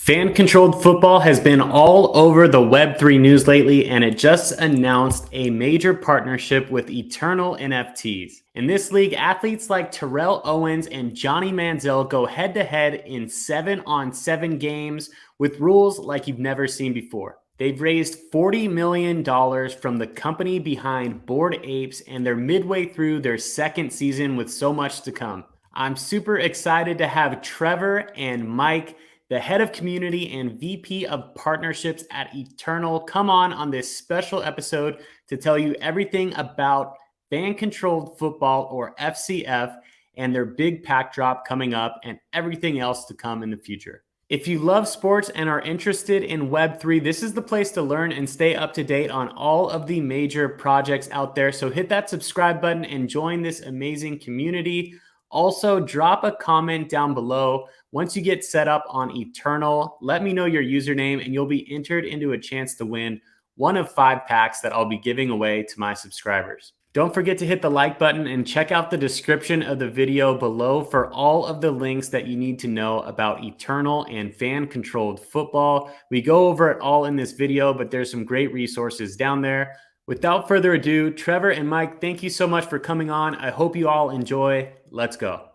Fan-controlled football has been all over the Web3 news lately, and it just announced a major partnership with Eternal NFTs. In this league, athletes like Terrell Owens and Johnny Manziel go head-to-head in 7-on-7 games with rules like you've never seen before. They've raised $40 million from the company behind Bored Apes, and they're midway through their second season with so much to come. I'm super excited to have Trevor and Mike, the head of community and VP of partnerships at Eternal, come on this special episode to tell you everything about fan-controlled football, or FCF, and their big pack drop coming up and everything else to come in the future. If you love sports and are interested in Web3, this is the place to learn and stay up to date on all of the major projects out there. So hit that subscribe button and join this amazing community. Also, drop a comment down below. Once you get set up on Eternal, let me know your username and you'll be entered into a chance to win one of 5 packs that I'll be giving away to my subscribers. Don't forget to hit the like button and check out the description of the video below for all of the links that you need to know about Eternal and fan-controlled football. We go over it all in this video, but there's some great resources down there. Without further ado, Trevor and Mike, thank you so much for coming on. I hope you all enjoy. Let's go.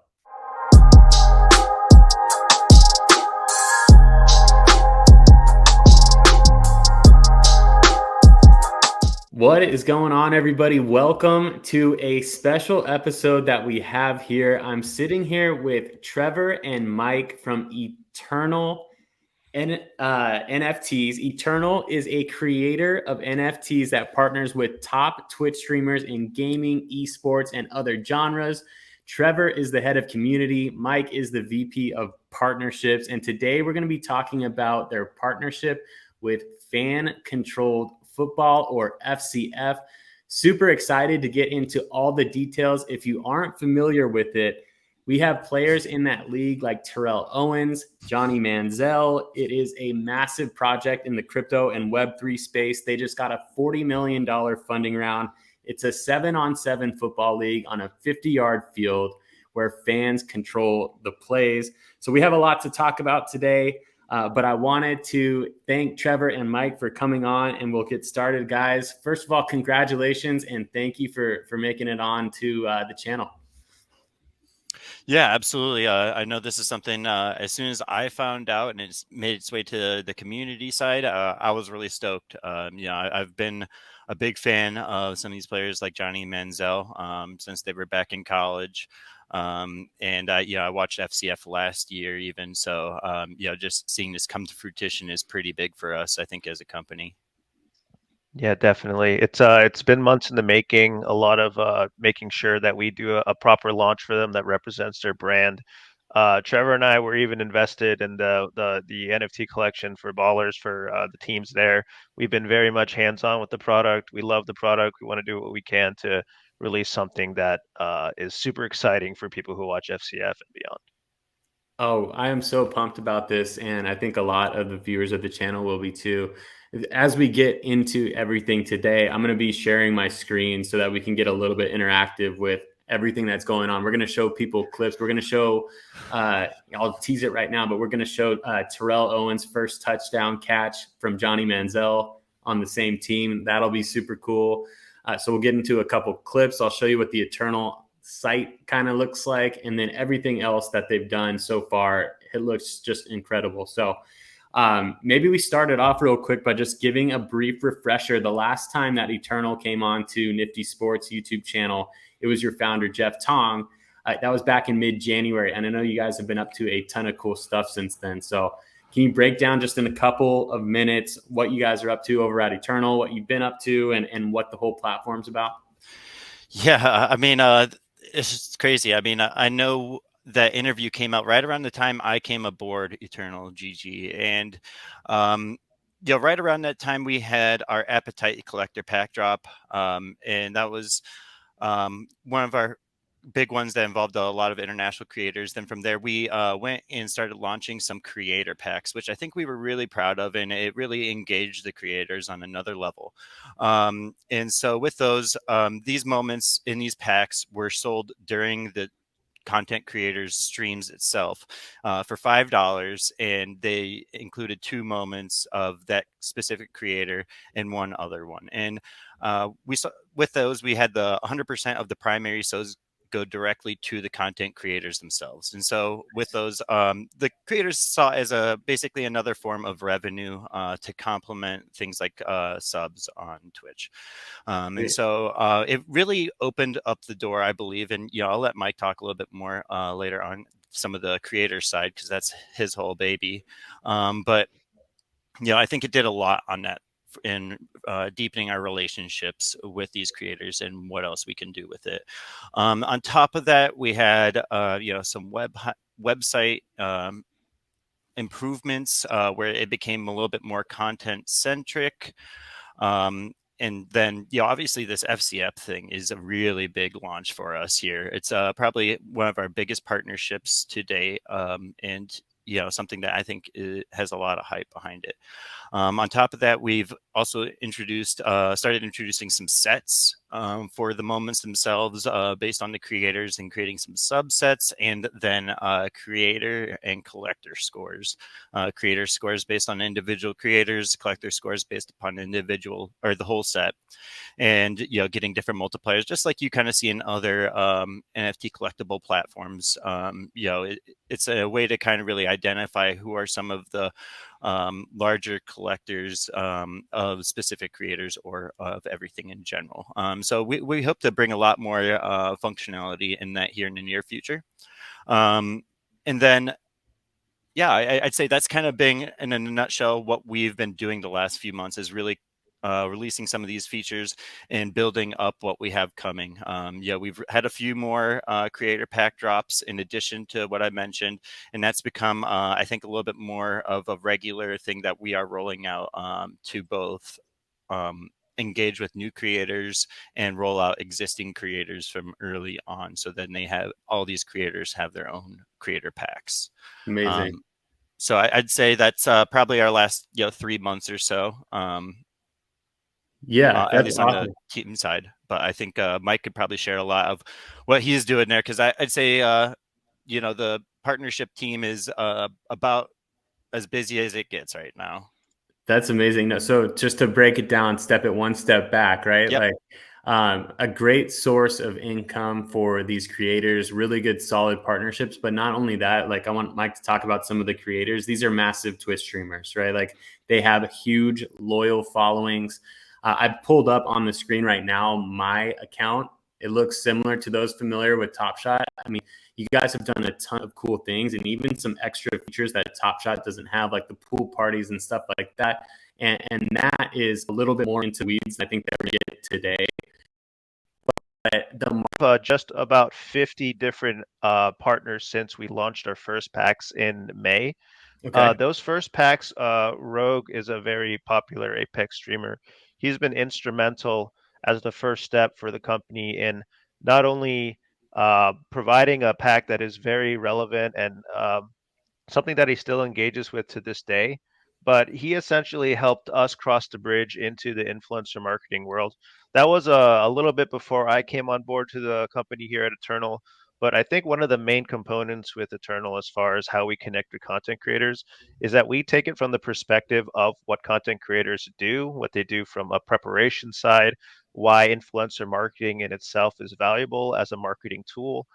What is going on, everybody? Welcome to a special episode that we have here. I'm sitting here with Trevor and Mike from Eternal NFTs. Eternal is a creator of NFTs that partners with top Twitch streamers in gaming, esports, and other genres. Trevor is the head of community. Mike is the VP of partnerships. And today we're going to be talking about their partnership with fan-controlled football, or FCF. Super excited to get into all the details. If you aren't familiar with it, we have players in that league like Terrell Owens, Johnny Manziel. It is a massive project in the crypto and Web3 space. They just got a $40 million funding round. It's a 7-on-7 football league on a 50-yard field where fans control the plays. So we have a lot to talk about today. But I wanted to thank Trevor and Mike for coming on, and we'll get started, guys. First of all, congratulations, and thank you for making it on to the channel. Yeah, absolutely. I know this is something, as soon as I found out and it's made its way to the community side, I was really stoked. I've been a big fan of some of these players like Johnny Manziel since they were back in college. I watched FCF last year even. So, just seeing this come to fruition is pretty big for us, I think, as a company. Yeah, definitely. It's been months in the making, a lot of making sure that we do a proper launch for them that represents their brand. Trevor and I were even invested in the NFT collection for Ballers for the teams there. We've been very much hands-on with the product. We love the product. We want to do what we can to release something that is super exciting for people who watch FCF and beyond. Oh, I am so pumped about this, and I think a lot of the viewers of the channel will be too. As we get into everything today, I'm going to be sharing my screen so that we can get a little bit interactive with everything that's going on. We're going to show people clips. We're going to show, I'll tease it right now, but we're going to show Terrell Owens' first touchdown catch from Johnny Manziel on the same team. That'll be super cool. So we'll get into a couple clips. I'll show you what the Eternal site kind of looks like, and then everything else that they've done so far. It looks just incredible. So maybe we started off real quick by just giving a brief refresher. The last time that Eternal came on to Nifty Sports YouTube channel, it was your founder, Jeff Tong. That was back in mid-January. And I know you guys have been up to a ton of cool stuff since then. So can you break down just in a couple of minutes what you guys are up to over at Eternal, what you've been up to, and what the whole platform's about? Yeah, I mean, it's just crazy. I mean, I know that interview came out right around the time I came aboard Eternal GG. And, right around that time, we had our Appetite Collector pack drop. And that was one of our big ones that involved a lot of international creators. Then from there, we went and started launching some creator packs, which I think we were really proud of, and it really engaged the creators on another level. And so with those, these moments in these packs were sold during the content creators streams itself for $5, and they included 2 moments of that specific creator and one other one. And we saw with those, we had the 100% of the primary shows go directly to the content creators themselves. And so with those, the creators saw as basically another form of revenue to complement things like subs on Twitch. And so it really opened up the door, I believe. And I'll let Mike talk a little bit more later on some of the creator side, because that's his whole baby. But I think it did a lot on that in deepening our relationships with these creators and what else we can do with it. On top of that, we had some website improvements where it became a little bit more content centric. And then, obviously this FCF thing is a really big launch for us here. It's probably one of our biggest partnerships to date, and something that I think has a lot of hype behind it. On top of that, we've also started introducing some sets for the moments themselves based on the creators, and creating some subsets, and then creator and collector scores. Creator scores based on individual creators, collector scores based upon individual or the whole set. And getting different multipliers, just like you kind of see in other NFT collectible platforms. It's a way to kind of really identify who are some of the larger collectors of specific creators or of everything in general. So we hope to bring a lot more functionality in that here in the near future. And then I'd say that's kind of been, in a nutshell, what we've been doing the last few months, is really releasing some of these features and building up what we have coming. We've had a few more creator pack drops in addition to what I mentioned, and that's become, I think, a little bit more of a regular thing that we are rolling out to both engage with new creators and roll out existing creators from early on. So then all these creators have their own creator packs. Amazing. So I'd say that's probably our last 3 months or so. At least on the team side. But I think Mike could probably share a lot of what he's doing there, because I'd say the partnership team is about as busy as it gets right now. That's amazing. No, so just to break it down, step it one step back, right? Yep. Like a great source of income for these creators, really good, solid partnerships. But not only that, like I want Mike to talk about some of the creators. These are massive Twitch streamers, right? Like they have huge, loyal followings. I've pulled up on the screen right now my account. It looks similar to those familiar with Top Shot. I mean, you guys have done a ton of cool things, and even some extra features that Top Shot doesn't have, like the pool parties and stuff like that. And that is a little bit more into weeds than I think that we're going to get today. But just about 50 different partners since we launched our first packs in May. Okay. Those first packs, Rogue is a very popular Apex streamer. He's been instrumental as the first step for the company in not only providing a pack that is very relevant and something that he still engages with to this day, but he essentially helped us cross the bridge into the influencer marketing world. That was a little bit before I came on board to the company here at Eternal. But I think one of the main components with Eternal, as far as how we connect with content creators, is that we take it from the perspective of what content creators do, what they do from a preparation side, why influencer marketing in itself is valuable as a marketing tool.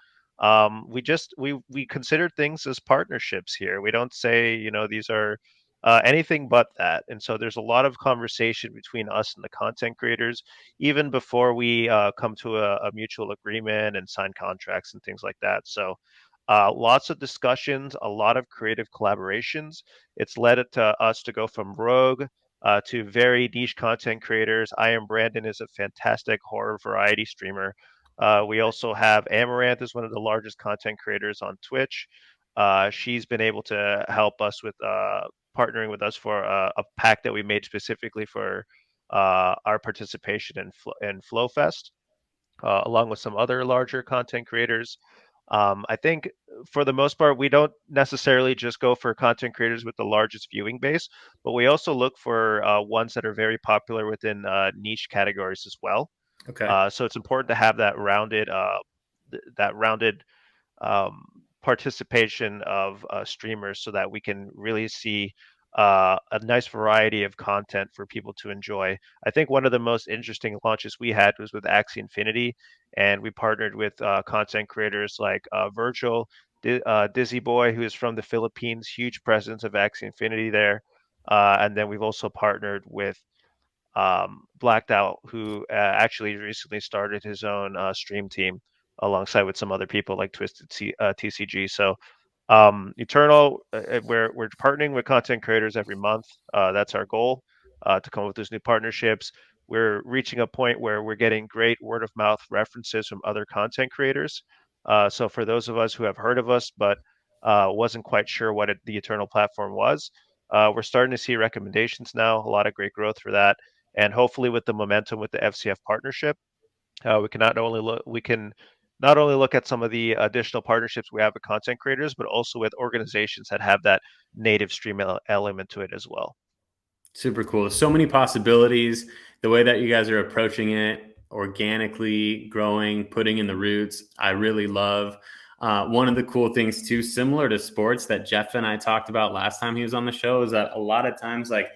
We consider things as partnerships here. We don't say these are anything but that. And so there's a lot of conversation between us and the content creators, even before we come to a mutual agreement and sign contracts and things like that. So lots of discussions, a lot of creative collaborations. It's led it to us to go from Rogue to very niche content creators. I Am Brandon is a fantastic horror variety streamer. We also have Amaranth is one of the largest content creators on Twitch. She's been able to help us with partnering with us for a pack that we made specifically for our participation in FlowFest, along with some other larger content creators. I think for the most part, we don't necessarily just go for content creators with the largest viewing base, but we also look for ones that are very popular within niche categories as well. Okay. So it's important to have that rounded participation of streamers so that we can really see a nice variety of content for people to enjoy. I think one of the most interesting launches we had was with Axie Infinity, and we partnered with content creators like Virgil, Dizzy Boy, who is from the Philippines, huge presence of Axie Infinity there. And then we've also partnered with Blacked Out, who actually recently started his own stream team alongside with some other people like TCG. So Eternal, we're partnering with content creators every month. That's our goal, to come up with those new partnerships. We're reaching a point where we're getting great word of mouth references from other content creators. So for those of us who have heard of us but wasn't quite sure what the Eternal platform was, we're starting to see recommendations now. A lot of great growth for that, and hopefully with the momentum with the FCF partnership, we can not only look at some of the additional partnerships we have with content creators, but also with organizations that have that native stream element to it as well. Super cool. So many possibilities. The way that you guys are approaching it, organically growing, putting in the roots, I really love. One of the cool things too, similar to sports that Jeff and I talked about last time he was on the show, is that a lot of times, like,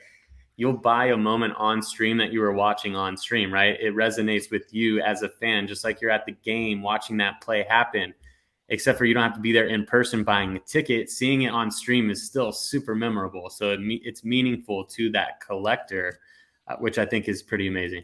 you'll buy a moment on stream that you were watching on stream, right? It resonates with you as a fan, just like you're at the game watching that play happen, except for you don't have to be there in person buying a ticket. Seeing it on stream is still super memorable. So it's meaningful to that collector, which I think is pretty amazing.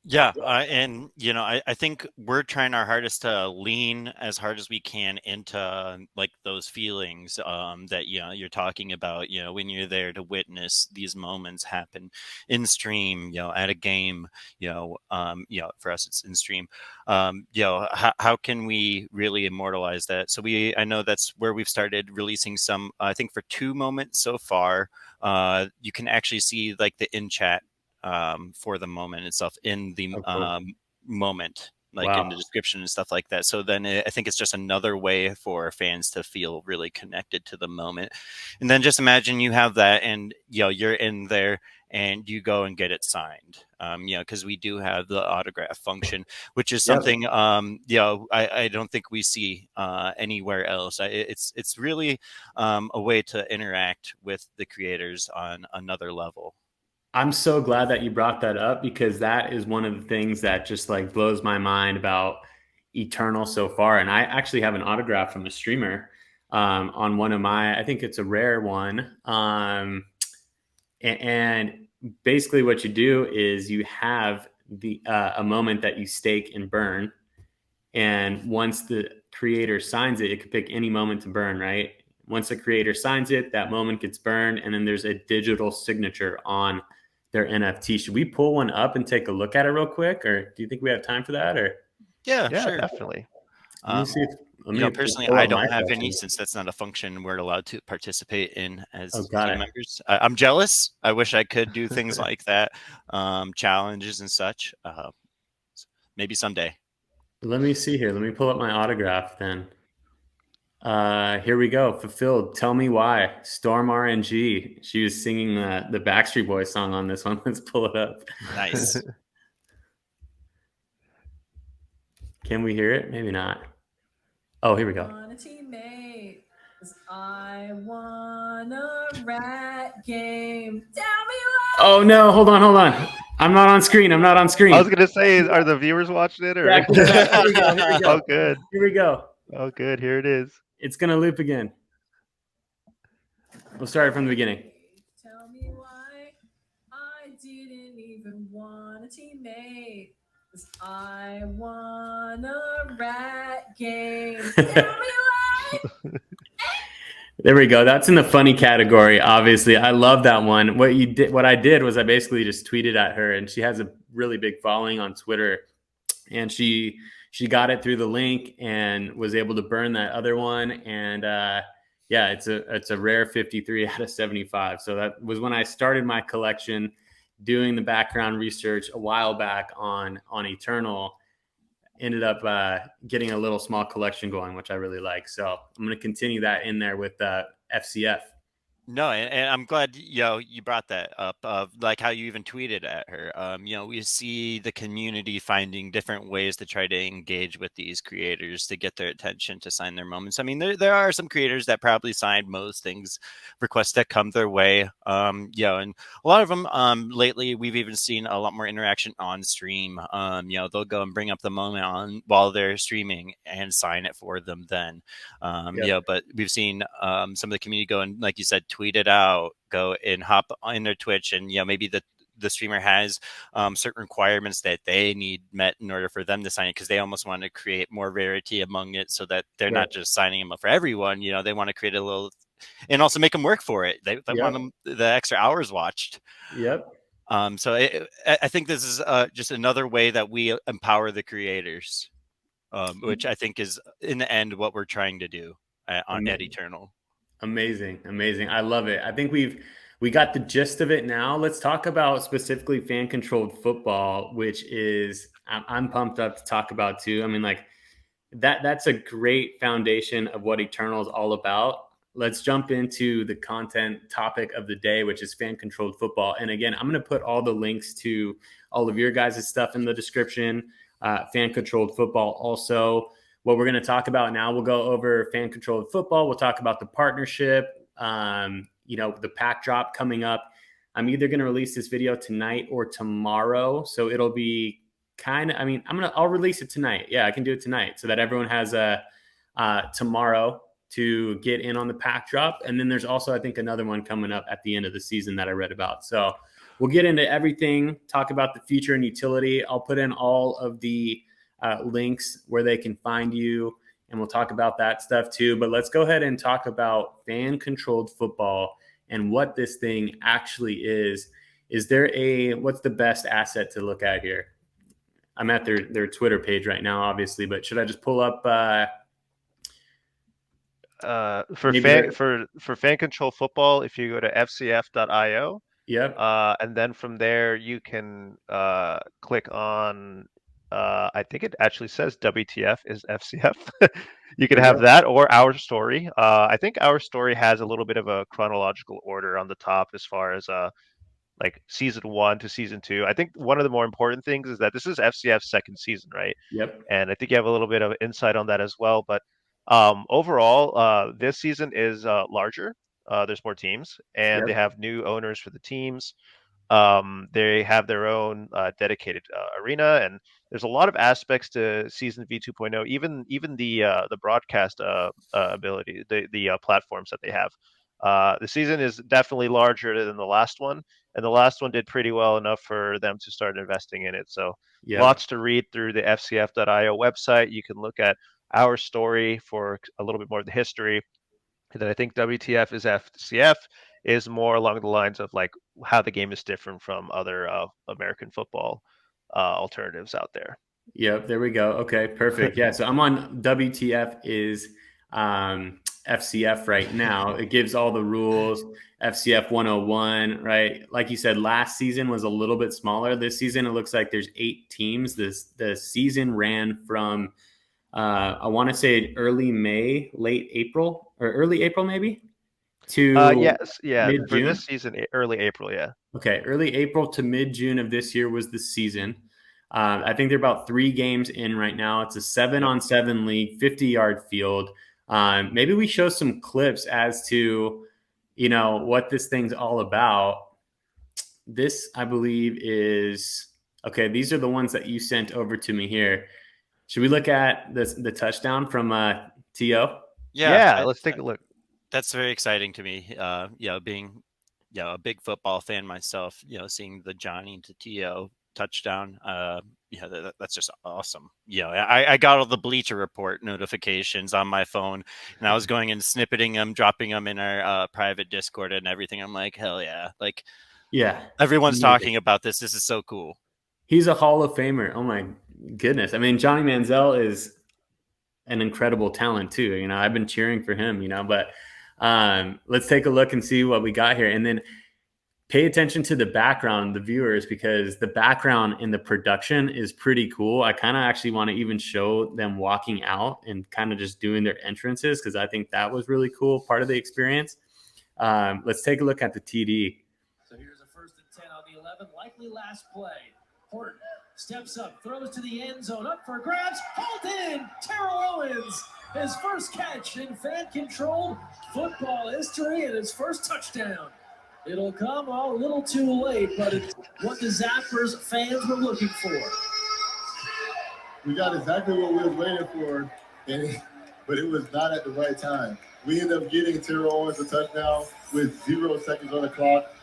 Yeah, and I think we're trying our hardest to lean as hard as we can into like those feelings that you're talking about. When you're there to witness these moments happen in stream, at a game. For us it's in stream. How can we really immortalize that? So I know that's where we've started releasing some. I think for 2 moments so far, you can actually see like the in chat for the moment itself in the moment, like in the description and stuff like that. So then I think it's just another way for fans to feel really connected to the moment. And then just imagine you have that and you're in there and you go and get it signed, because we do have the autograph function, which is something I don't think we see anywhere else. It's really a way to interact with the creators on another level. I'm so glad that you brought that up, because that is one of the things that just like blows my mind about Eternal so far. And I actually have an autograph from a streamer on one of I think it's a rare one. And basically what you do is you have a moment that you stake and burn. And once the creator signs it, it could pick any moment to burn, right? Once the creator signs it, that moment gets burned, and then there's a digital signature on their NFT. Should we pull one up and take a look at it real quick, or do you think we have time for that? Or yeah, sure, definitely. Let me see if personally, I don't have any, since that's not a function we're allowed to participate in as team members. I'm jealous. I wish I could do things like that, challenges and such. Maybe someday. Let me see here. Let me pull up my autograph then. Here we go. Fulfilled. Tell me why. Storm RNG. She was singing the Backstreet Boys song on this one. Let's pull it up. Nice. Can we hear it? Maybe not. Oh, here we go. Want a teammate, 'cause I want a rat game. Tell me why. Oh no! Hold on. I'm not on screen. I was gonna say, are the viewers watching it? Or? Yeah, here we go. Oh, good. Here we go. Oh, good. Here it is. It's gonna loop again. We'll start it from the beginning. Tell me why I didn't even want a teammate. 'Cause I want a rat game. Tell me why. There we go. That's in the funny category. Obviously, I love that one. What I did was I basically just tweeted at her, and she has a really big following on Twitter, and she got it through the link and was able to burn that other one. And yeah, it's a rare 53 out of 75. So that was when I started my collection, doing the background research a while back on Eternal. Ended up getting a little small collection going, which I really like. So I'm going to continue that in there with FCF. No, and I'm glad you brought that up of like how you even tweeted at her. We see the community finding different ways to try to engage with these creators to get their attention to sign their moments. I mean, there are some creators that probably sign most things, requests that come their way. And a lot of them lately we've even seen a lot more interaction on stream. They'll go and bring up the moment on while they're streaming and sign it for them then. But we've seen some of the community go and, like you said, tweet it out, go and hop in their Twitch, and maybe the streamer has certain requirements that they need met in order for them to sign it, because they almost want to create more rarity among it so that they're not just signing them up for everyone. They want to create a little, and also make them work for it. They want them the extra hours watched. Yep. So I think this is just another way that we empower the creators. Which I think is in the end what we're trying to do at Eternal. Amazing. I love it. I think we got the gist of it now. Let's talk about specifically fan controlled football, which is I'm pumped up to talk about too. I mean, like that's a great foundation of what Eternal is all about. Let's jump into the content topic of the day, which is fan controlled football. And again, I'm going to put all the links to all of your guys' stuff in the description. Fan controlled football also. What we're going to talk about now, we'll go over fan controlled football. We'll talk about the partnership, the pack drop coming up. I'm either going to release this video tonight or tomorrow. So it'll be I'll release it tonight. Yeah, I can do it tonight so that everyone has tomorrow to get in on the pack drop. And then there's also, I think, another one coming up at the end of the season that I read about. So we'll get into everything, talk about the feature and utility. I'll put in all of the links where they can find you, and we'll talk about that stuff too. But let's go ahead and talk about fan-controlled football and what this thing actually is. Is there what's the best asset to look at here? I'm at their Twitter page right now, obviously, but should I just pull up for fan control football? If you go to fcf.io, and then from there you can click on I think it actually says WTF is FCF. You can have that or Our Story. I think Our Story has a little bit of a chronological order on the top as far as like season 1 to season 2. I think one of the more important things is that this is FCF's second season, right? Yep. And I think you have a little bit of insight on that as well. But overall, this season is larger. There's more teams, and they have new owners for the teams. They have their own dedicated arena, and there's a lot of aspects to season V 2.0. Even the broadcast ability, the platforms that they have. The season is definitely larger than the last one, and the last one did pretty well enough for them to start investing in it. So lots to read through the FCF.io website. You can look at Our Story for a little bit more of the history. And then I think WTF is FCF is more along the lines of like how the game is different from other American football alternatives out there. Yep, there we go. Okay, perfect. Yeah, so I'm on WTF is FCF right now. It gives all the rules, FCF 101, right? Like you said, last season was a little bit smaller. This season, it looks like there's 8 teams. The season ran from, I want to say early May, late April, or early April maybe, to mid-June. For this season, early April, yeah. Okay, early April to mid-June of this year was the season. I think they're about 3 games in right now. It's a 7-on-7 league, 50-yard field. Maybe we show some clips as to, what this thing's all about. This, I believe, is okay. These are the ones that you sent over to me here. Should we look at the touchdown from T.O.? Yeah, let's take a look. That's very exciting to me. Being a big football fan myself, seeing the Johnny to T.O. touchdown. That's just awesome. I got all the Bleacher Report notifications on my phone, and I was going and snippeting them, dropping them in our private Discord and everything. I'm like, hell yeah. Like, yeah, everyone's talking about this. This is so cool. He's a Hall of Famer. Oh my goodness. I mean, Johnny Manziel is an incredible talent too. I've been cheering for him, but let's take a look and see what we got here. And then pay attention to the background, the viewers, because the background in the production is pretty cool. I kind of actually want to even show them walking out and kind of just doing their entrances, because I think that was really cool, part of the experience. Let's take a look at the TD. So here's a 1st and 10 on the 11, likely last play. Horton steps up, throws to the end zone, up for grabs, hauled in! Terrell Owens, his first catch in fan-controlled football history and his first touchdown. It'll come a little too late, but it's what the Zappers fans were looking for. We got exactly what we were waiting for, but it was not at the right time. We ended up getting Terrell Owens a touchdown with 0 seconds on the clock.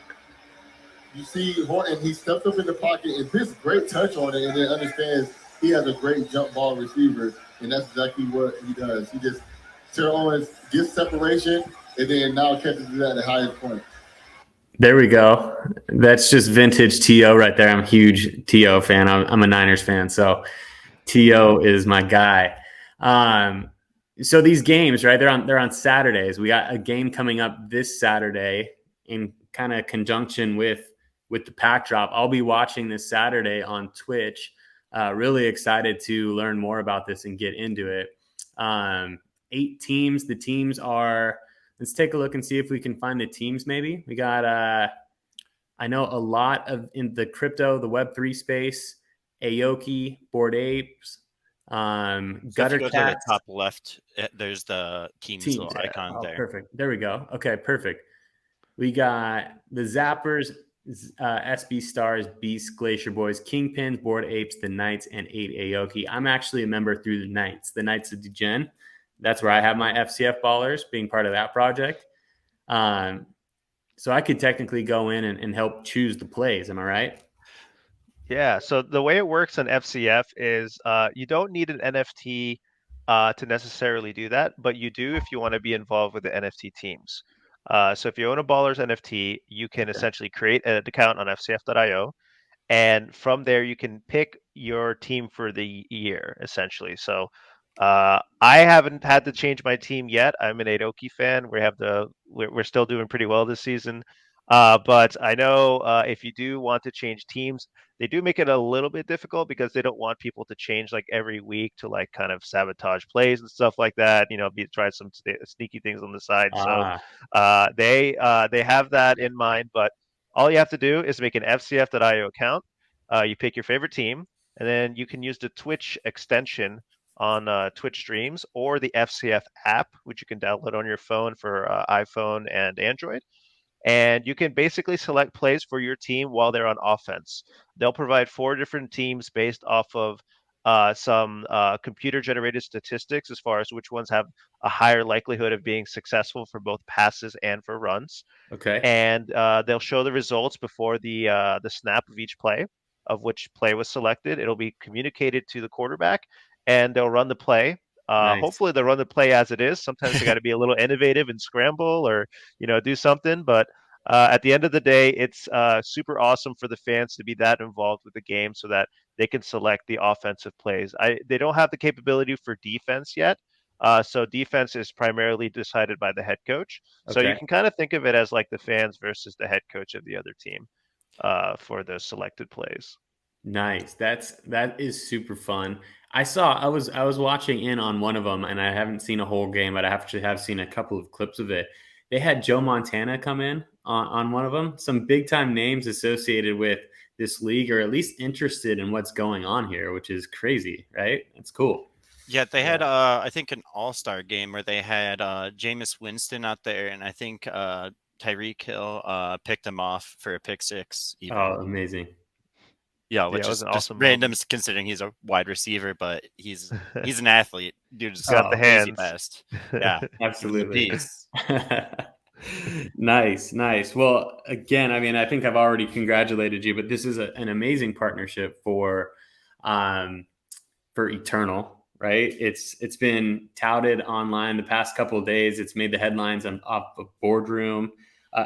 You see Horton, he steps up in the pocket and puts great touch on it, and then understands he has a great jump ball receiver, and that's exactly what he does. Terrell Owens gets separation, and then now catches it at the highest point. There we go. That's just vintage T.O. right there. I'm a huge T.O. fan. I'm a Niners fan, so T.O. is my guy. So these games, right? They're on Saturdays. We got a game coming up this Saturday in kind of conjunction with the pack drop. I'll be watching this Saturday on Twitch. Really excited to learn more about this and get into it. 8 teams. The teams are. Let's take a look and see if we can find the teams. Maybe we got. I know a lot of in the crypto, the Web3 space. Aoki, Bored Apes. Gutter to the top left, there's the team's little icon there. Perfect. There we go. Okay, perfect. We got the Zappers, SB Stars, Beasts, Glacier Boys, Kingpins, Bored Apes, the Knights, and 8 Aoki. I'm actually a member through the Knights of Degen. That's where I have my FCF Ballerz, being part of that project. So I could technically go in and help choose the plays. Am I right? Yeah, so the way it works on FCF is you don't need an NFT to necessarily do that, but you do if you want to be involved with the NFT teams. So if you own a Ballerz NFT, you can essentially create an account on FCF.io, and from there you can pick your team for the year, essentially. So I haven't had to change my team yet. I'm an Aoki fan. We're still doing pretty well this season. But I know if you do want to change teams, they do make it a little bit difficult because they don't want people to change like every week to like kind of sabotage plays and stuff like that. Try some sneaky things on the side. So they have that in mind. But all you have to do is make an FCF.io account. You pick your favorite team, and then you can use the Twitch extension on Twitch streams or the FCF app, which you can download on your phone for iPhone and Android. And you can basically select plays for your team while they're on offense. They'll provide 4 different teams based off of some computer-generated statistics as far as which ones have a higher likelihood of being successful for both passes and for runs. Okay. And they'll show the results before the snap of each play, of which play was selected. It'll be communicated to the quarterback, and they'll run the play. Nice. Hopefully they'll run the play as it is. Sometimes they got to be a little innovative and scramble or, do something. But at the end of the day, it's super awesome for the fans to be that involved with the game so that they can select the offensive plays. They don't have the capability for defense yet. So defense is primarily decided by the head coach. So you can kind of think of it as like the fans versus the head coach of the other team for the selected plays. Nice. That is super fun. I was watching in on one of them, and I haven't seen a whole game, but I actually have seen a couple of clips of it. They had Joe Montana come in on one of them. Some big time names associated with this league, or at least interested in what's going on here, which is crazy, right? It's cool. Yeah, they had I think an all-star game where they had Jameis Winston out there, and I think Tyreek Hill picked him off for a pick 6. Even. Oh, amazing. Yeah, which is just awesome random moment. Considering he's a wide receiver, but he's an athlete. Dude, just got the hands fast. Yeah, absolutely. Nice. Well, again, I mean, I think I've already congratulated you, but this is an amazing partnership for Eternal, right? It's been touted online the past couple of days. It's made the headlines off of Boardroom.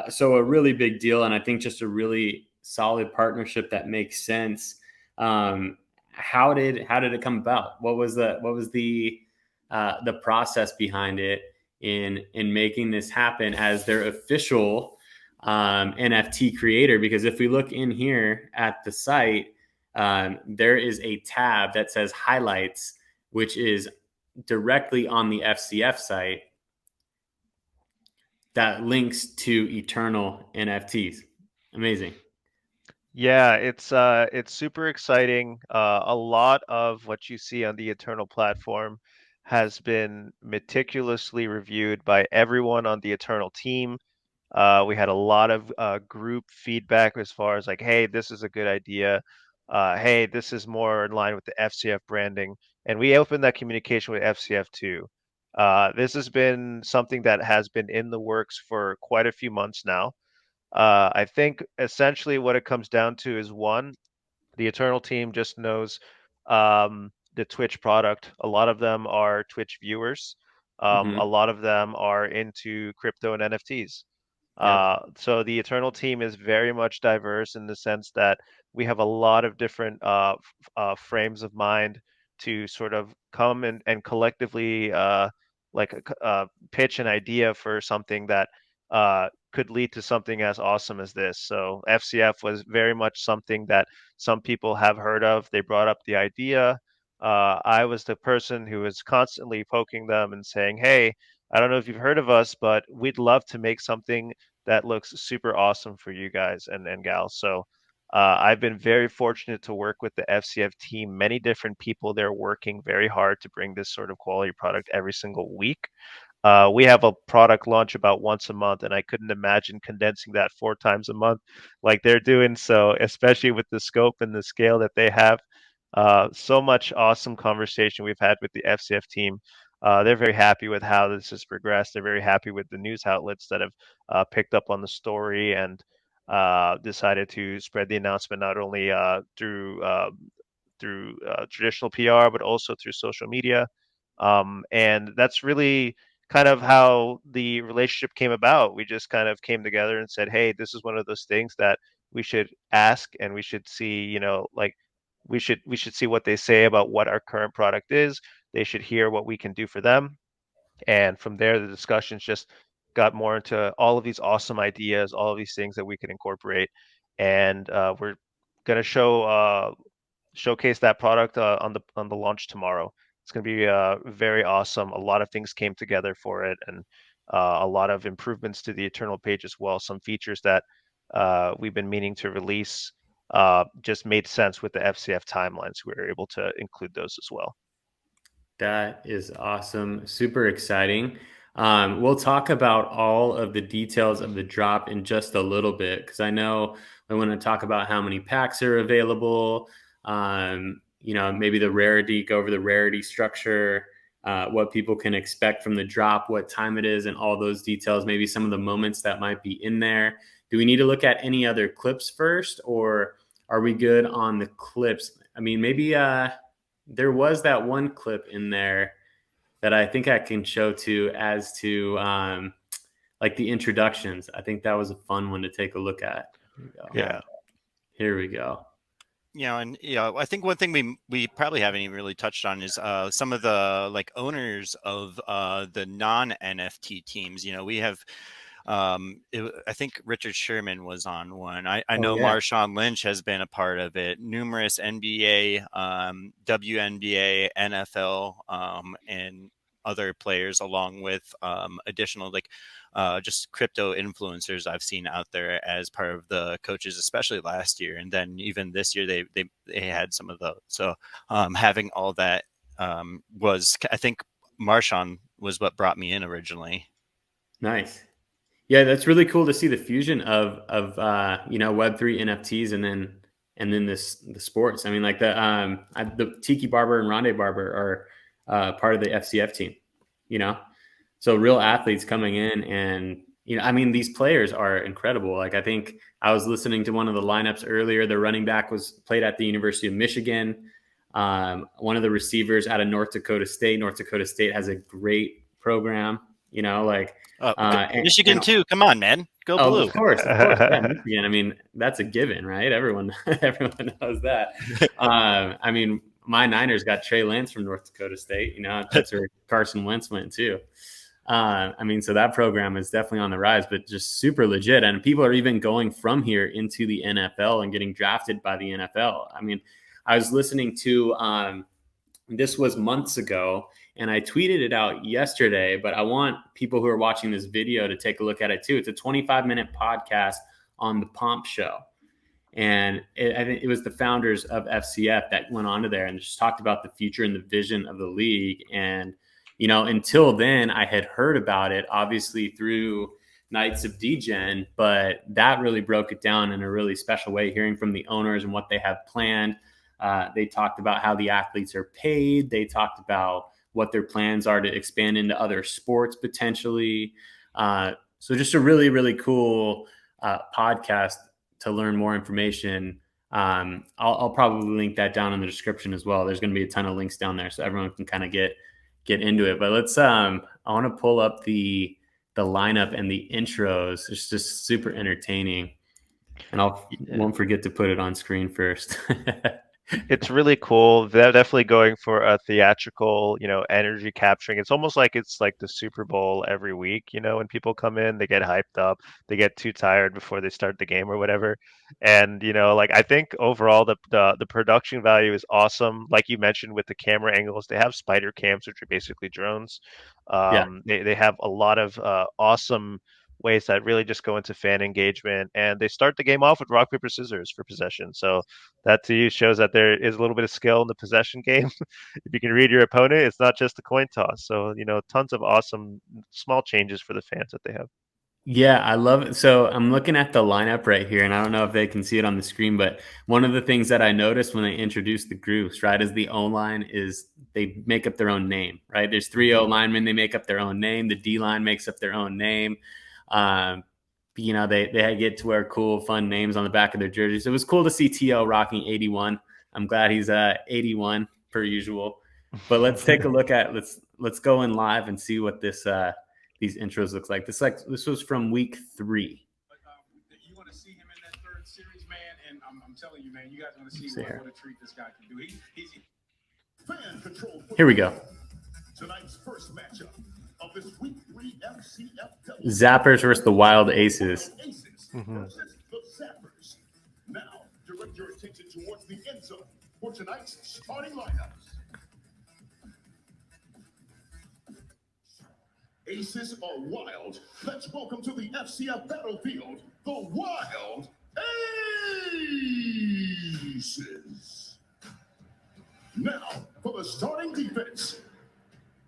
So a really big deal, and I think just a really solid partnership that makes sense. How did it come about? What was the process behind it in making this happen as their official NFT creator? Because if we look in here at the site, there is a tab that says highlights, which is directly on the FCF site. that links to Eternal NFTs. Amazing. Yeah, it's super exciting. A lot of what you see on the Eternal platform has been meticulously reviewed by everyone on the Eternal team. We had a lot of group feedback as far as like, hey, this is a good idea. Hey, this is more in line with the FCF branding. And we opened that communication with FCF too. This has been something that has been in the works for quite a few months now. I think essentially what it comes down to is one, the Eternal team just knows the Twitch product. A lot of them are Twitch viewers. A lot of them are into crypto and NFTs. Yep. So the Eternal team is very much diverse in the sense that we have a lot of different frames of mind to sort of come and collectively pitch an idea for something that could lead to something as awesome as this. So FCF was very much something that some people have heard of. They brought up the idea. I was the person who was constantly poking them and saying, hey, I don't know if you've heard of us, but we'd love to make something that looks super awesome for you guys and gals. So I've been very fortunate to work with the FCF team. Many different people, they're working very hard to bring this sort of quality product every single week. We have a product launch about once a month, and I couldn't imagine condensing that 4 times a month like they're doing. So, especially with the scope and the scale that they have, so much awesome conversation we've had with the FCF team. They're very happy with how this has progressed. They're very happy with the news outlets that have picked up on the story and decided to spread the announcement not only through traditional PR, but also through social media. And that's really kind of how the relationship came about. We just kind of came together and said, hey, this is one of those things that we should ask and we should see, like we should see what they say about what our current product is. They should hear what we can do for them. And from there, the discussions just got more into all of these awesome ideas, all of these things that we could incorporate. And we're going to showcase that product on the launch tomorrow. It's going to be very awesome. A lot of things came together for it, and a lot of improvements to the Eternal page as well. Some features that we've been meaning to release just made sense with the FCF timelines. We were able to include those as well. That is awesome. Super exciting. We'll talk about all of the details of the drop in just a little bit because I know I want to talk about how many packs are available. Maybe the rarity, go over the rarity structure, what people can expect from the drop, what time it is, and all those details, maybe some of the moments that might be in there. Do we need to look at any other clips first, or are we good on the clips? I mean, maybe there was that one clip in there that I think I can show to as to like the introductions. I think that was a fun one to take a look at. Yeah. Here we go. I think one thing we probably haven't even really touched on is some of the like owners of the non-NFT teams. We have I think Richard Sherman was on one. I know Marshawn Lynch has been a part of it. Numerous NBA, WNBA, NFL, and other players, along with additional just crypto influencers I've seen out there as part of the coaches, especially last year, and then even this year they had some of those. So having all that was, I think Marshawn was what brought me in originally. Nice. Yeah, that's really cool to see the fusion of Web3 NFTs and then the sports. I mean, like the Tiki Barber and Ronde Barber are part of the FCF team. So real athletes coming in, and I mean, these players are incredible. Like I think I was listening to one of the lineups earlier. The running back was played at the University of Michigan. One of the receivers out of North Dakota State. North Dakota State has a great program. Michigan too. Come on, man, go blue. Of course. Yeah, Michigan. I mean, that's a given, right? Everyone knows that. I mean, my Niners got Trey Lance from North Dakota State. That's where Carson Wentz went too. I mean, so that program is definitely on the rise, but just super legit. And people are even going from here into the NFL and getting drafted by the NFL. I mean, I was listening to this was months ago, And I tweeted it out yesterday, but I want people who are watching this video to take a look at it too. It's a 25-minute podcast on the Pomp Show. And I think it was the founders of FCF that went onto there and just talked about the future and the vision of the league. And, you know, until then, I had heard about it, obviously through Knights of Degen, but that really broke it down in a really special way, hearing from the owners and what they have planned. They talked about how the athletes are paid. They talked about what their plans are to expand into other sports potentially. So just a really, really cool podcast to learn more information. I'll probably link that down in the description as well. There's going to be a ton of links down there so everyone can kind of get into it. But let's I want to pull up the lineup and the intros. It's just super entertaining. And won't forget to put it on screen first. It's really cool. They're definitely going for a theatrical, energy capturing. It's almost like it's like the Super Bowl every week. When people come in, they get hyped up, they get too tired before they start the game or whatever. And I think overall the production value is awesome. Like you mentioned with the camera angles, they have spider cams, which are basically drones. They have a lot of awesome ways that really just go into fan engagement, and they start the game off with rock paper scissors for possession. So that to you shows that there is a little bit of skill in the possession game. If you can read your opponent, it's not just a coin toss. So tons of awesome small changes for the fans that they have. Yeah, I love it. So I'm looking at the lineup right here, and I don't know if they can see it on the screen, but one of the things that I noticed when they introduced the groups, right, is the O-line is they make up their own name, right? There's 3 O-linemen, they make up their own name. The D-line makes up their own name. They get to wear cool, fun names on the back of their jerseys. It was cool to see T.O. rocking 81. I'm glad he's 81 per usual. But let's take a look at let's go in live and see what this these intros looks like. This was from week 3. You want to see him in that third series, man, and I'm telling you, man, you guys want to see what a treat this guy can do. He's fan control. Here we go. Tonight's first matchup of this week 3 FCF Zappers versus the Wild Aces. Versus the Zappers. Now, direct your attention towards the end zone for tonight's starting lineups. Aces are wild. Let's welcome to the FCF battlefield, the Wild Aces. Now, for the starting defense,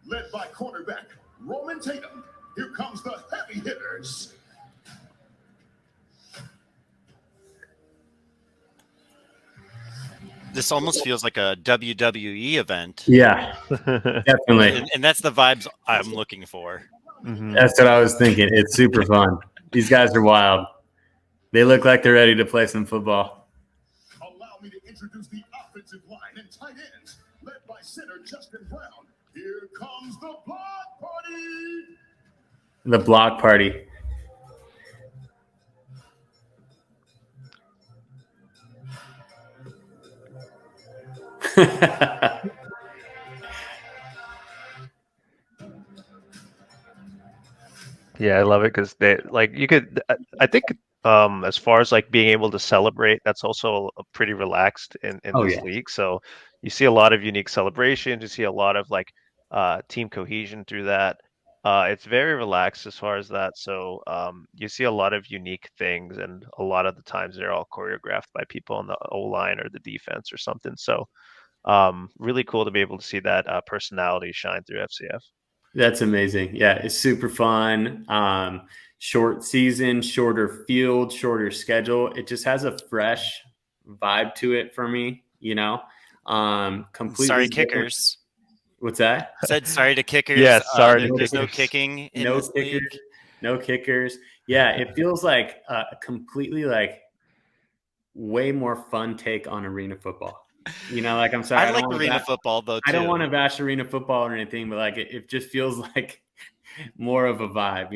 led by cornerback Roman Tatum. Here comes the heavy hitters. This almost feels like a WWE event. Yeah, definitely. And that's the vibes I'm looking for. Mm-hmm. That's what I was thinking. It's super fun. These guys are wild. They look like they're ready to play some football. Allow me to introduce the offensive line and tight ends, led by center Justin Brown. Here comes the block party. The block party. Yeah, I love it because I think as far as like being able to celebrate, that's also pretty relaxed in this league. So you see a lot of unique celebrations. You see a lot of team cohesion through that. It's very relaxed as far as that. So you see a lot of unique things, and a lot of the times they're all choreographed by people on the O-line or the defense or something. So really cool to be able to see that personality shine through FCF. That's amazing. Yeah, it's super fun. Short season, shorter field, shorter schedule. It just has a fresh vibe to it for me, completely. Sorry, kickers. What's that? Said sorry to kickers. Yes, sorry. There's no kicking in no this kickers. league. No kickers. Yeah, it feels like a completely way more fun take on arena football. I'm sorry. I like arena football though too. I don't want to bash arena football or anything, but it just feels like more of a vibe.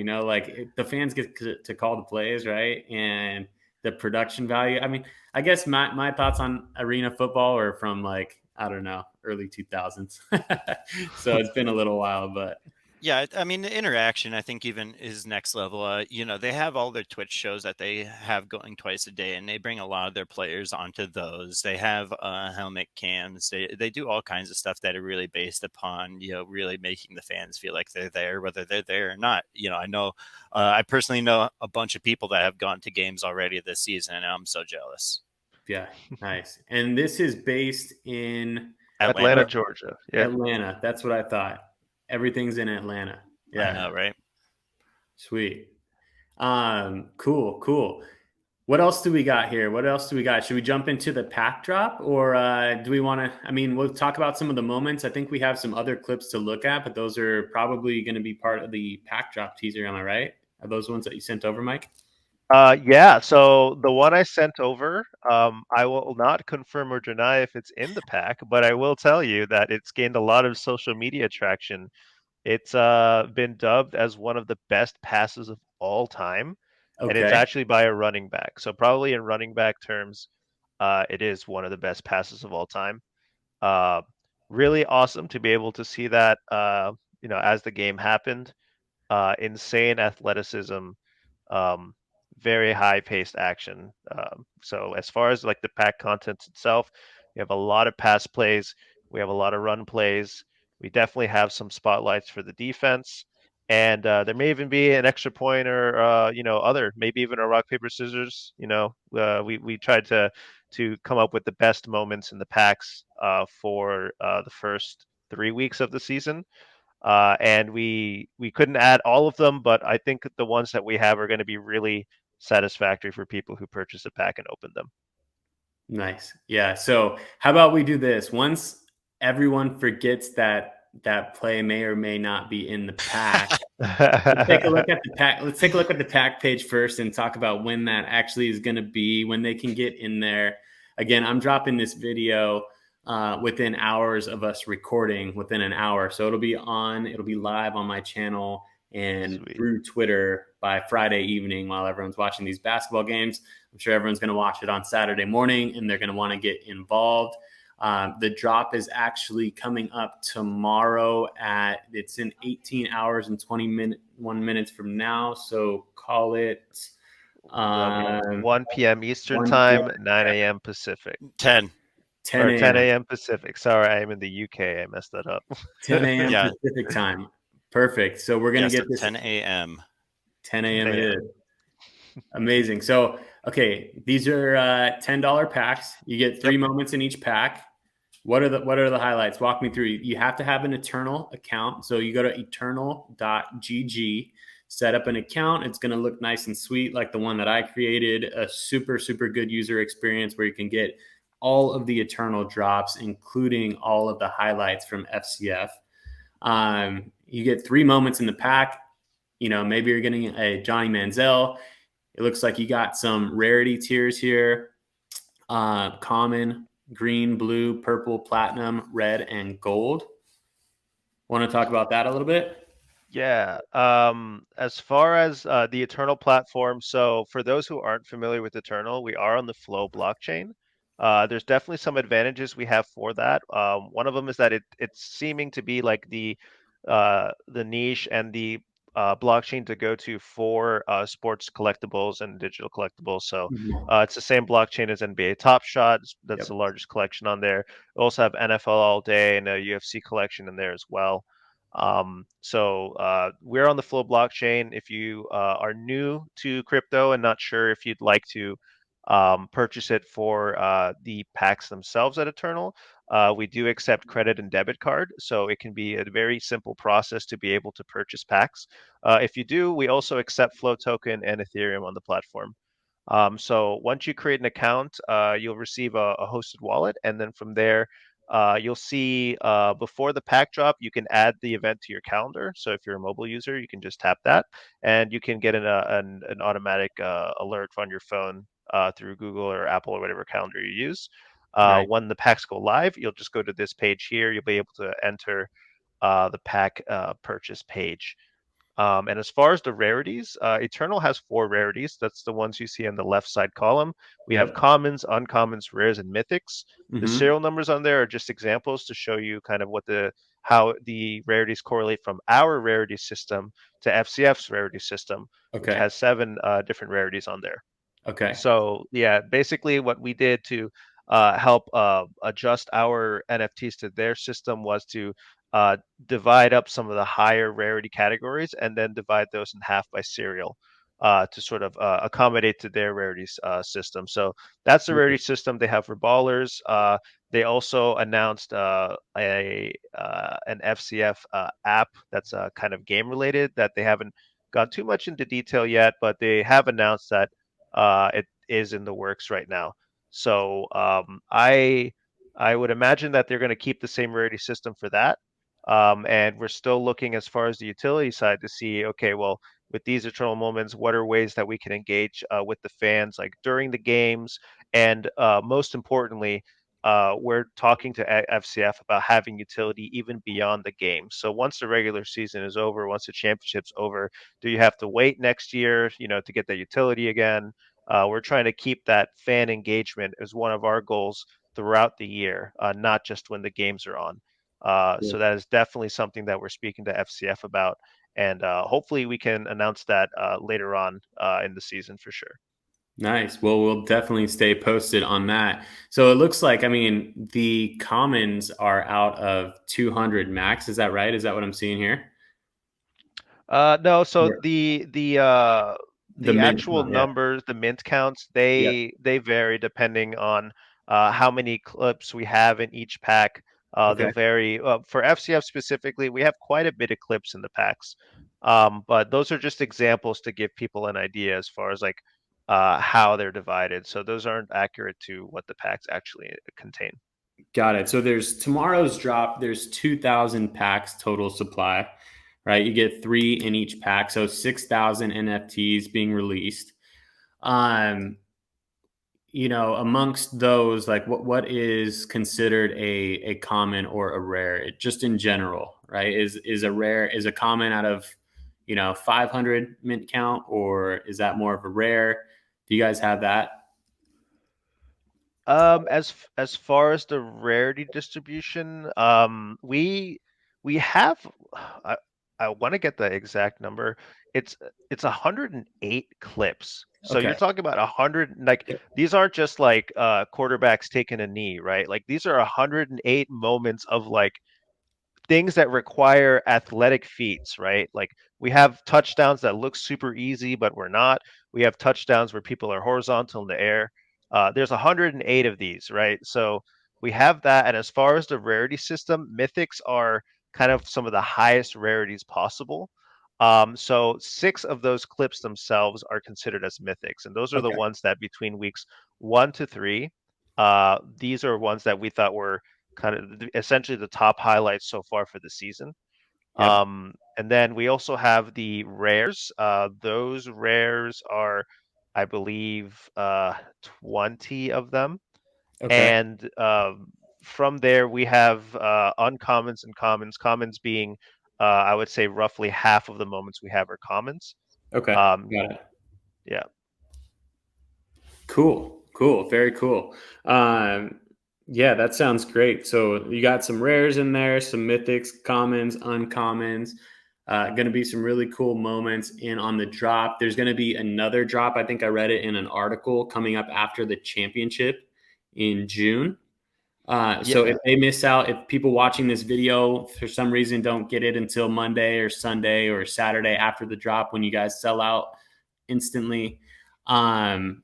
The fans get to call the plays, right? And the production value. I mean, I guess my thoughts on arena football are from I don't know, early 2000s. So it's been a little while, but Yeah, I mean, the interaction, I think, even is next level. They have all their Twitch shows that they have going twice a day, and they bring a lot of their players onto those. They have helmet cams. They do all kinds of stuff that are really based upon, really making the fans feel like they're there, whether they're there or not. I personally know a bunch of people that have gone to games already this season, and I'm so jealous. Yeah, nice. And this is based in Atlanta, Georgia. Yeah. Atlanta. That's what I thought. Everything's in Atlanta. Yeah. I know, right? Sweet. Cool. What else do we got here? Should we jump into the pack drop, or do we want to? I mean, we'll talk about some of the moments. I think we have some other clips to look at, but those are probably going to be part of the pack drop teaser. Am I right? Are those ones that you sent over, Mike? Yeah. So the one I sent over, I will not confirm or deny if it's in the pack, but I will tell you that it's gained a lot of social media traction. It's been dubbed as one of the best passes of all time, and it's Okay. actually by a running back. So probably in running back terms, it is one of the best passes of all time. Uh, really awesome to be able to see that, as the game happened. Insane athleticism, um, very high paced action. So as far as like the pack content itself, we have a lot of pass plays, we have a lot of run plays. We definitely have some spotlights for the defense, and there may even be an extra point or other, maybe even a rock paper scissors. We tried to come up with the best moments in the packs for the first 3 weeks of the season. And we couldn't add all of them, but I think the ones that we have are going to be really satisfactory for people who purchase a pack and open them. Nice. Yeah. So how about we do this? Once everyone forgets that play may or may not be in the pack, let's take a look at the pack. Let's take a look at the pack page first and talk about when that actually is going to be, when they can get in there. Again, I'm dropping this video within hours of us recording, within an hour. So it'll be live on my channel and Sweet. through Twitter by Friday evening while everyone's watching these basketball games. I'm sure everyone's going to watch it on Saturday morning and they're going to want to get involved. The drop is actually coming up tomorrow it's in 18 hours and 21 minutes from now. So call it 1 p.m. Eastern 1 time, p.m. 9 a.m. Pacific. 10 10 10 a.m. a.m. Pacific. Sorry, I am in the UK. I messed that up. 10 a.m. Yeah. Pacific time. Perfect. So we're going to get this 10 a.m. 10 a.m. it is. Amazing. So, okay, these are $10 packs. You get 3 moments in each pack. What are the highlights? Walk me through. You have to have an Eternal account. So you go to eternal.gg, set up an account. It's going to look nice and sweet like the one that I created. A super, super good user experience where you can get all of the Eternal drops, including all of the highlights from FCF. You get 3 moments in the pack. Maybe you're getting a Johnny Manziel. It looks like you got some rarity tiers here. Common, green, blue, purple, platinum, red, and gold. Want to talk about that a little bit? Yeah. As far as the Eternal platform, so for those who aren't familiar with Eternal, we are on the Flow blockchain. There's definitely some advantages we have for that. One of them is that it's seeming to be like the niche and the blockchain to go to for sports collectibles and digital collectibles. So it's the same blockchain as NBA Top Shot. That's the largest collection on there. We also have NFL All Day and a UFC collection in there as well. So we're on the Flow blockchain. If you are new to crypto and not sure if you'd like to purchase it for the packs themselves at Eternal, we do accept credit and debit card. So it can be a very simple process to be able to purchase packs. If you do, we also accept Flow token and Ethereum on the platform. So once you create an account, you'll receive a hosted wallet, and then from there, you'll see before the pack drop, you can add the event to your calendar. So if you're a mobile user, you can just tap that, and you can get an automatic alert on your phone through Google or Apple or whatever calendar you use. Right. When the packs go live, you'll just go to this page here. You'll be able to enter the pack purchase page. And as far as the rarities, Eternal has 4 rarities. That's the ones you see in the left side column. We have commons, uncommons, rares, and mythics. The serial numbers on there are just examples to show you kind of how the rarities correlate from our rarity system to FCF's rarity system, which Okay. has 7 different rarities on there. Okay. So yeah, basically what we did to help adjust our NFTs to their system was to divide up some of the higher rarity categories and then divide those in half by serial to sort of accommodate to their rarities system. So that's the rarity system they have for Ballers. They also announced an FCF app that's kind of game related that they haven't gone too much into detail yet, but they have announced that it is in the works right now. So I would imagine that they're going to keep the same rarity system for that. And we're still looking as far as the utility side to see, okay, well, with these eternal moments, what are ways that we can engage with the fans, like during the games, and most importantly, we're talking to FCF about having utility even beyond the game. So once the regular season is over, once the championship's over, do you have to wait next year, to get that utility again? We're trying to keep that fan engagement as one of our goals throughout the year, not just when the games are on. So that is definitely something that we're speaking to FCF about, and hopefully we can announce that later on in the season for sure. Nice. Well, we'll definitely stay posted on that. So it looks like, the commons are out of 200 max. Is that right? Is that what I'm seeing here? No, so Or the mint actual count, yeah. numbers, the mint counts, Yep. they vary depending on how many clips we have in each pack. Okay. They'll vary. For FCF specifically, we have quite a bit of clips in the packs, but those are just examples to give people an idea as far as like how they're divided. So those aren't accurate to what the packs actually contain. Got it. So there's tomorrow's drop. There's 2,000 packs total supply, right? You get 3 in each pack. So 6,000 NFTs being released. Amongst those, like what is considered a common or a rare, just in general, right? Is a common out of 500 mint count, or is that more of a rare? Do you guys have that? As far as the rarity distribution, we have I I want to get the exact number. It's it's 108 clips. So Okay. you're talking about 100, like these aren't just like quarterbacks taking a knee, right? Like these are 108 moments of like things that require athletic feats, right? Like we have touchdowns that look super easy, but we're not. We have touchdowns where people are horizontal in the air. There's 108 of these, right? So we have that. And as far as the rarity system, mythics are kind of some of the highest rarities possible. So 6 of those clips themselves are considered as mythics. And those are the Okay. ones that between weeks 1 to 3, these are ones that we thought were kind of essentially the top highlights so far for the season. Yep. And then we also have the rares. Those rares are, I believe, 20 of them. Okay. And from there, we have uncommons and commons. Commons being, I would say, roughly half of the moments we have are commons. Okay. Um, Got it. yeah. Cool. Very cool. Yeah, that sounds great. So you got some rares in there, some mythics, commons, uncommons. Going to be some really cool moments in on the drop. There's going to be another drop. I think I read it in an article coming up after the championship in June. So if they miss out, if people watching this video for some reason don't get it until Monday or Sunday or Saturday after the drop, when you guys sell out instantly, then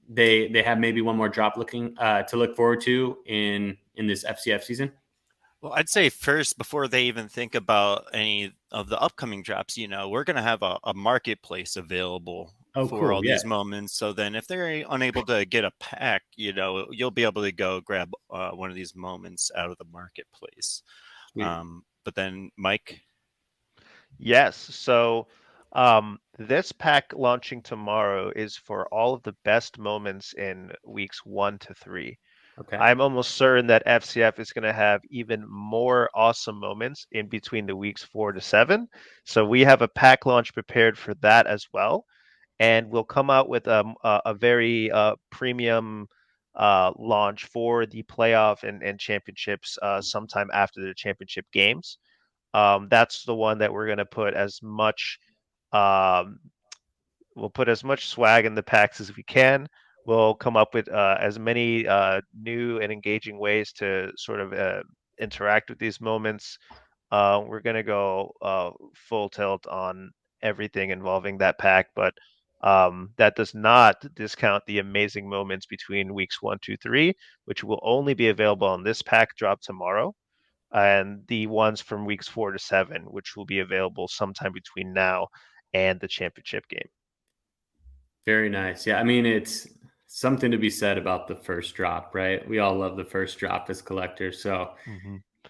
they have maybe one more drop to look forward to in this FCF season. Well, I'd say first, before they even think about any of the upcoming drops, we're going to have a marketplace available for all these moments. So then if they're unable to get a pack, you'll be able to go grab one of these moments out of the marketplace. But then, Mike? Yes. So this pack launching tomorrow is for all of the best moments in weeks 1 to 3. Okay. I'm almost certain that FCF is going to have even more awesome moments in between the weeks 4 to 7. So we have a pack launch prepared for that as well. And we'll come out with a very premium launch for the playoff and championships sometime after the championship games. That's the one that we're going to put as much um, we'll put as much swag in the packs as we can. We'll come up with as many new and engaging ways to sort of interact with these moments. We're going to go full tilt on everything involving that pack, but that does not discount the amazing moments between weeks 1, 2, 3, which will only be available on this pack drop tomorrow, and the ones from weeks 4 to 7, which will be available sometime between now and the championship game. Very nice. Yeah, I mean, it's something to be said about the first drop, right? We all love the first drop as collectors. So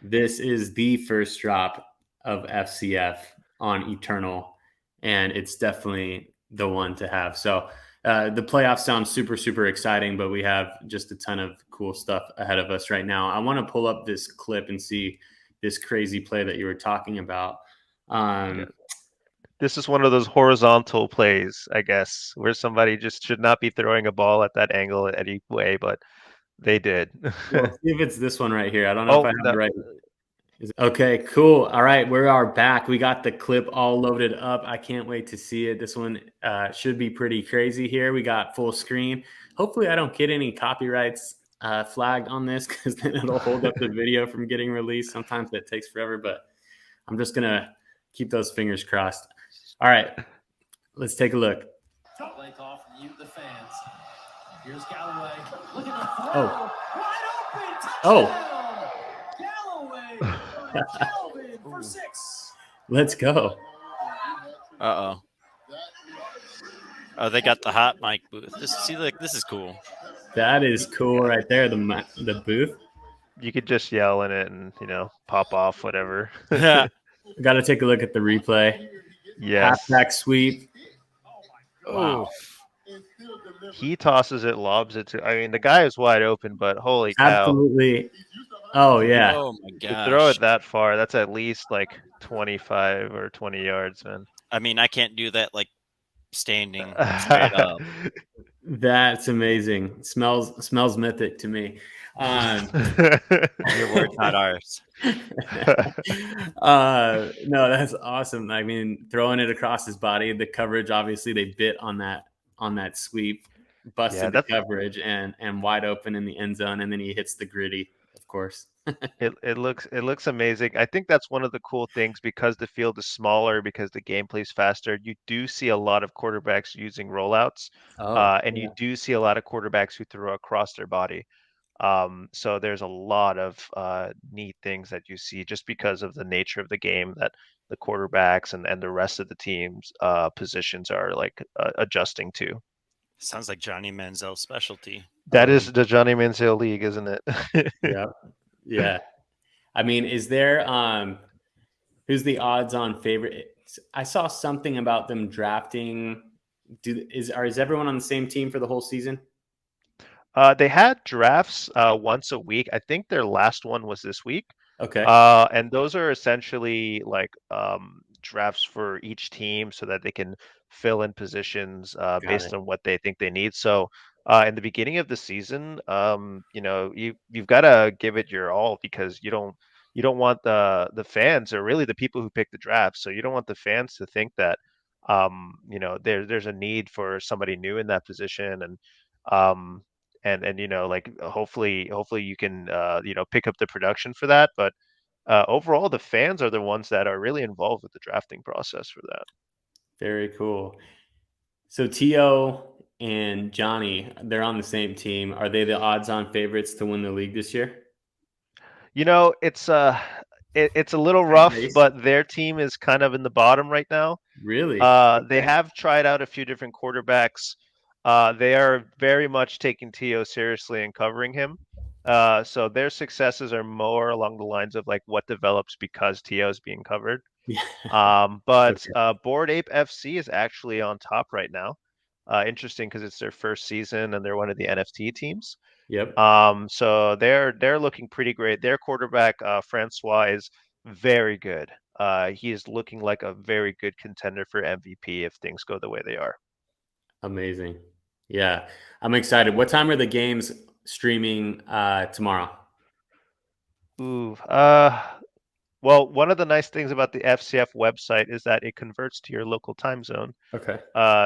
this is the first drop of FCF on Eternal, and it's definitely the one to have. So the playoffs sound super, super exciting, but we have just a ton of cool stuff ahead of us right now. I want to pull up this clip and see this crazy play that you were talking about. This is one of those horizontal plays, I guess, where somebody just should not be throwing a ball at that angle any way, but they did. Well, see if it's this one right here. I don't know if I have no. the right. Okay, cool. All right, we are back. We got the clip all loaded up. I can't wait to see it. This one should be pretty crazy here. We got full screen. Hopefully I don't get any copyrights flagged on this, because then it'll hold up the video from getting released. Sometimes that takes forever, but I'm just going to keep those fingers crossed. All right, let's take a look. Play call from you, the fans. Here's Galloway. Look at the throw. Oh. Wide open. Touchdown. Galloway. Calvin for 6. Let's go. Uh-oh. Oh, they got the hot mic booth. This is cool. That is cool right there, the booth. You could just yell in it and, pop off, whatever. Got to take a look at the replay. Yes. Halfback sweep. Wow. He tosses it, lobs it to. I mean, the guy is wide open, but holy cow! Absolutely. Oh yeah. Oh my gosh. To throw it that far, that's at least like 25 or 20 yards, man. I mean, I can't do that like standing straight up. That's amazing. Smells mythic to me. Your words, not ours. No, that's awesome. I mean, throwing it across his body, the coverage, obviously they bit on that sweep, busted the coverage and wide open in the end zone, and then he hits the gritty, of course. It looks amazing. I think that's one of the cool things, because the field is smaller, because the gameplay is faster. You do see a lot of quarterbacks using rollouts, and you do see a lot of quarterbacks who throw across their body. So there's a lot of neat things that you see just because of the nature of the game, that the quarterbacks and the rest of the team's positions are like adjusting to. Sounds like Johnny Manziel's specialty. That is the Johnny Manziel league, isn't it? Yeah. I mean, is there who's the odds-on favorite? I saw something about them drafting. Is everyone on the same team for the whole season? They had drafts once a week. I think their last one was this week. Okay. And those are essentially like drafts for each team so that they can fill in positions based on what they think they need. So in the beginning of the season, you've got to give it your all, because you don't want the fans, or really the people who pick the draft. So you don't want the fans to think that there's a need for somebody new in that position, and hopefully you can pick up the production for that. But overall, the fans are the ones that are really involved with the drafting process for that. Very cool. So T.O. and Johnny, they're on the same team. Are they the odds-on favorites to win the league this year? It's a little rough, but their team is kind of in the bottom right now. Really? They have tried out a few different quarterbacks. They are very much taking T.O. seriously and covering him. So their successes are more along the lines of like what develops because T.O. is being covered. But Bored Ape FC is actually on top right now. Interesting, because it's their first season and they're one of the NFT teams. Yep. So they're looking pretty great. Their quarterback Francois is very good. He is looking like a very good contender for MVP if things go the way they are. Amazing. Yeah, I'm excited. What time are the games streaming tomorrow? Ooh, well, one of the nice things about the FCF website is that it converts to your local time zone. Okay.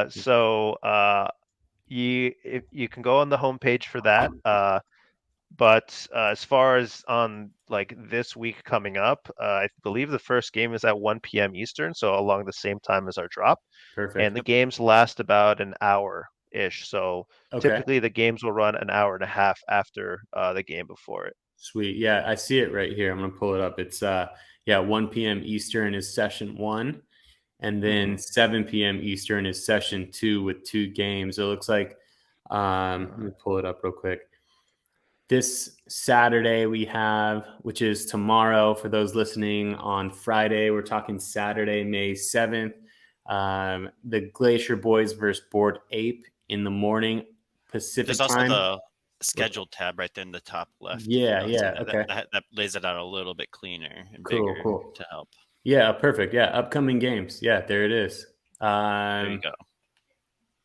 So you can go on the homepage for that. But as far as on like this week coming up, I believe the first game is at 1 p.m. Eastern, so along the same time as our drop. Perfect. And the games last about an hour-ish. So Okay. typically the games will run an hour and a half after the game before it. Sweet. Yeah, I see it right here. I'm gonna pull it up. It's 1 p.m. Eastern is session 1, and then 7 p.m. Eastern is session 2 with 2 games. It looks like let me pull it up real quick. This Saturday we have, which is tomorrow for those listening on Friday, we're talking Saturday, May 7th. The Glacier Boys versus Bored Ape in the morning Pacific There's also time. the scheduled tab right there in the top left. Yeah, if you yeah, notice it. okay. That lays it out a little bit cleaner and Cool, bigger cool. to help. Yeah, perfect. Yeah, upcoming games. Yeah, there it is. There you go.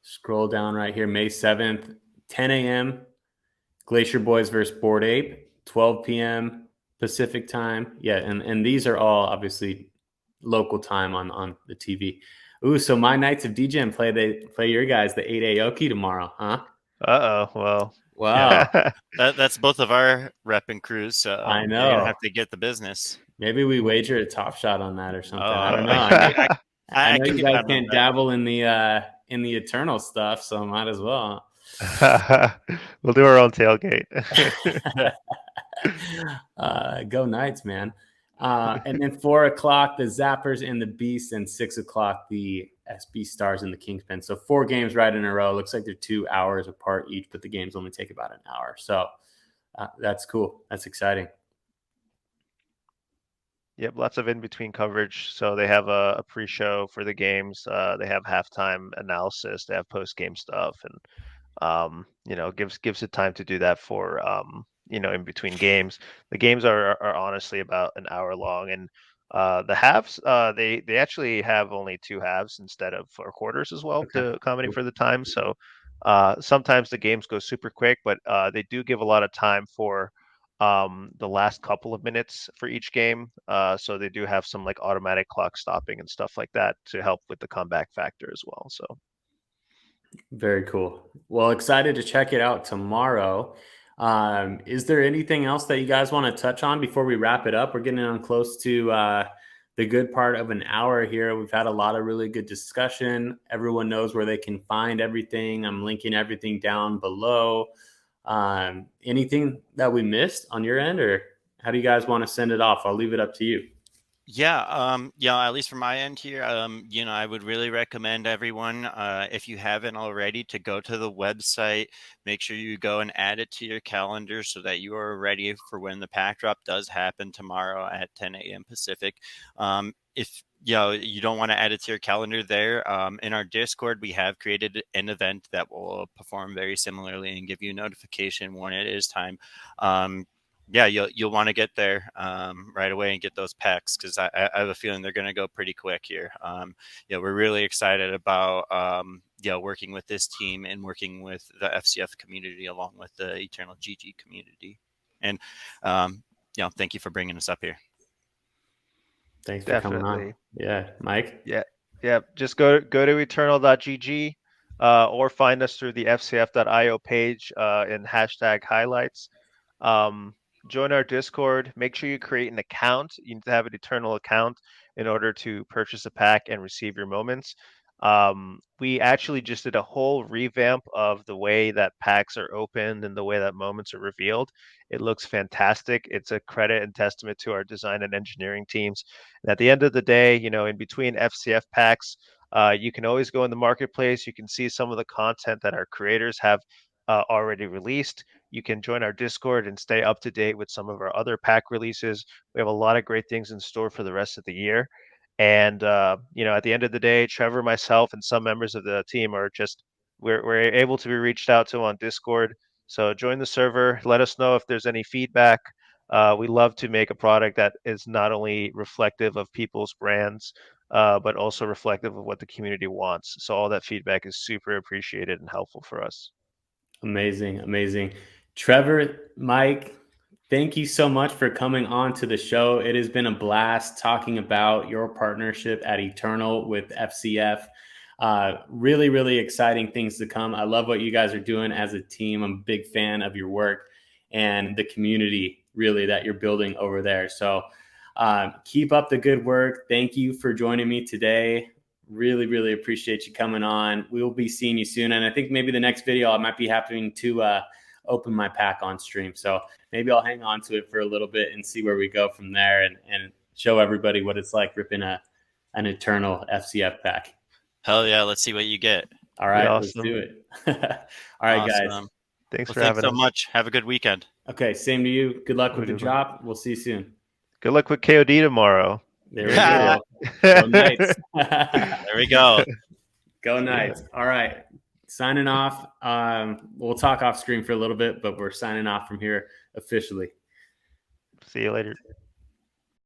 Scroll down right here, May 7th, 10 a.m. Glacier Boys versus Bored Ape, 12 p.m. Pacific time. Yeah, and these are all obviously local time on the TV. Ooh, so my Knights of Degen play your guys the 8 Aoki tomorrow, huh? Well. Wow. That's both of our rep and crews, so I know. you're gonna have to get the business. Maybe we wager a top shot on that or something. Oh, I don't know. I know could you get guys down on can't that. dabble in the Eternal stuff, so might as well. We'll do our own tailgate. Go Knights, man. And then 4 o'clock, the Zappers and the Beasts, and 6 o'clock, the SB Stars and the Kingspen. So 4 games right in a row. Looks like they're 2 hours apart each, but the games only take about an hour. So that's cool. That's exciting. Yep, lots of in-between coverage. So they have a pre-show for the games. They have halftime analysis. They have post-game stuff, and gives it time to do that for in between games. The games are honestly about an hour long, and the halves they actually have only 2 halves instead of 4 quarters as well to accommodate for the time. So sometimes the games go super quick, but they do give a lot of time for the last couple of minutes for each game. So they do have some like automatic clock stopping and stuff like that to help with the comeback factor as well. So very cool. Well, excited to check it out tomorrow. Is there anything else that you guys want to touch on before we wrap it up? We're getting on close to the good part of an hour here. We've had a lot of really good discussion. Everyone knows where they can find everything. I'm linking everything down below. Anything that we missed on your end, or how do you guys want to send it off? I'll leave it up to you. Yeah, at least from my end here, I would really recommend everyone, if you haven't already, to go to the website, make sure you go and add it to your calendar so that you are ready for when the pack drop does happen tomorrow at 10 a.m. Pacific. If you don't want to add it to your calendar there, in our Discord, we have created an event that will perform very similarly and give you a notification when it is time. You'll want to get there right away and get those packs, because I have a feeling they're going to go pretty quick here. We're really excited about working with this team and working with the FCF community along with the Eternal GG community. And thank you for bringing us up here. Thanks for coming on. Yeah, Mike. Yeah. Just go to eternal.gg or find us through the fcf.io page in #highlights. Join our Discord. Make sure you create an account. You need to have an Eternal account in order to purchase a pack and receive your moments. We actually just did a whole revamp of the way that packs are opened and the way that moments are revealed. It looks fantastic. It's a credit and testament to our design and engineering teams. And at the end of the day, in between FCF packs, you can always go in the marketplace. You can see some of the content that our creators have already released. You can join our Discord and stay up to date with some of our other pack releases. We have a lot of great things in store for the rest of the year. And at the end of the day, Trevor, myself, and some members of the team are we're able to be reached out to on Discord. So join the server. Let us know if there's any feedback. We love to make a product that is not only reflective of people's brands, but also reflective of what the community wants. So all that feedback is super appreciated and helpful for us. Amazing. Trevor, Mike, thank you so much for coming on to the show. It has been a blast talking about your partnership at Eternal with FCF. Really, really exciting things to come. I love what you guys are doing as a team. I'm a big fan of your work and the community really that you're building over there. So keep up the good work. Thank you for joining me today. Really, really appreciate you coming on. We will be seeing you soon. And I think maybe the next video I might be having to open my pack on stream. So maybe I'll hang on to it for a little bit and see where we go from there and show everybody what it's like ripping an Eternal FCF pack. Hell yeah. Let's see what you get. All right, Awesome. let's do it. All right, guys. Thanks for thanks having so us. much. Have a good weekend. Okay, same to you. Good luck with the Good drop. We'll see you soon. Good luck with KOD tomorrow. There we go. Go Knights. There we go. Go Knights. All right. Signing off. We'll talk off screen for a little bit, but we're signing off from here officially. See you later.